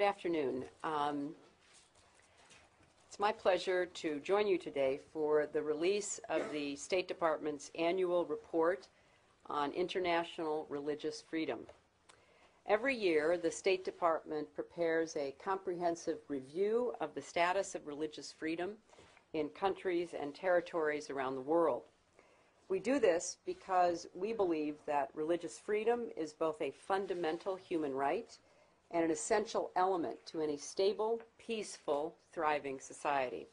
Good afternoon. It's my pleasure to join you today for the release of the State Department's annual report on international religious freedom. Every year, the State Department prepares a comprehensive review of the status of religious freedom in countries and territories around the world. We do this because we believe that religious freedom is both a fundamental human right and an essential element to any stable, peaceful, thriving society.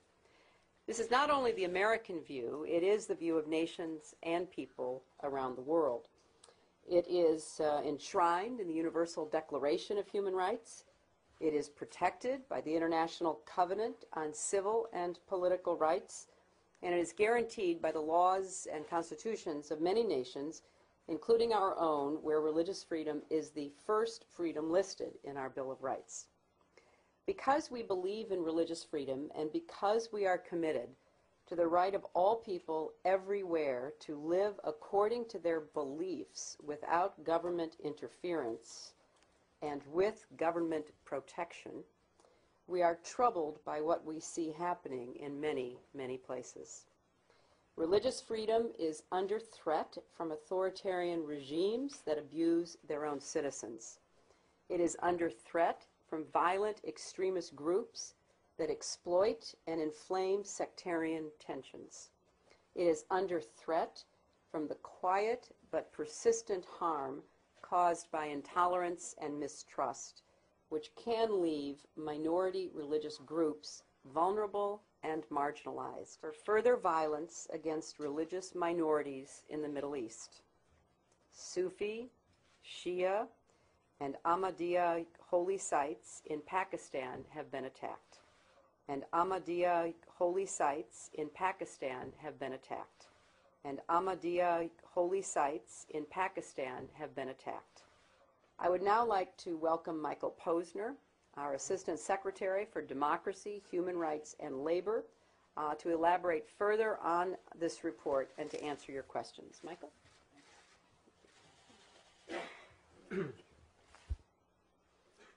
This is not only the American view, it is the view of nations and people around the world. It is enshrined in the Universal Declaration of Human Rights. It is protected by the International Covenant on Civil and Political Rights, and it is guaranteed by the laws and constitutions of many nations, including our own, where religious freedom is the first freedom listed in our Bill of Rights. Because we believe in religious freedom and because we are committed to the right of all people everywhere to live according to their beliefs without government interference and with government protection, we are troubled by what we see happening in many, many places. Religious freedom is under threat from authoritarian regimes that abuse their own citizens. It is under threat from violent extremist groups that exploit and inflame sectarian tensions. It is under threat from the quiet but persistent harm caused by intolerance and mistrust, which can leave minority religious groups vulnerable and marginalized for further violence against religious minorities in the Middle East. Sufi, Shia, and Ahmadiyya holy sites in Pakistan have been attacked. And Ahmadiyya holy sites in Pakistan have been attacked. And Ahmadiyya holy sites in Pakistan have been attacked. I would now like to welcome Michael Posner, our Assistant Secretary for Democracy, Human Rights, and Labor, to elaborate further on this report and to answer your questions. Michael?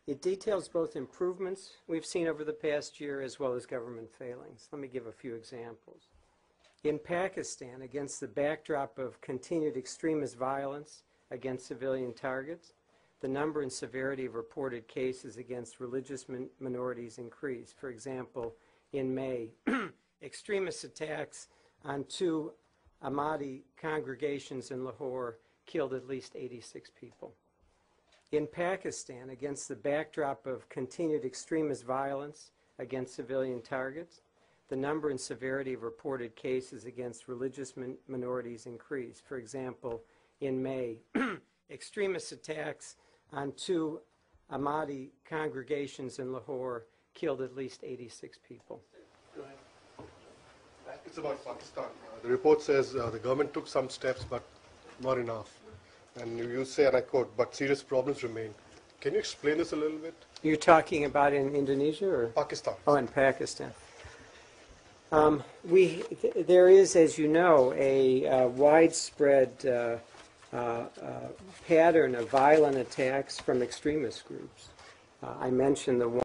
It details both improvements we've seen over the past year as well as government failings. Let me give a few examples. In Pakistan, against the backdrop of continued extremist violence against civilian targets, the number and severity of reported cases against religious minorities increased. For example, in May, extremist attacks on 2 Ahmadi congregations in Lahore killed at least 86 people. In Pakistan, against the backdrop of continued extremist violence against civilian targets, the number and severity of reported cases against religious minorities increased. For example, in May, extremist attacks on 2 Ahmadi congregations in Lahore killed at least 86 people. Go ahead. It's about Pakistan. The report says the government took some steps, but not enough. And you say, and I quote, but serious problems remain. Can you explain this a little bit? You're talking about in Indonesia or? Pakistan. Oh, in Pakistan. There is, as you know, a widespread pattern of violent attacks from extremist groups. I mentioned the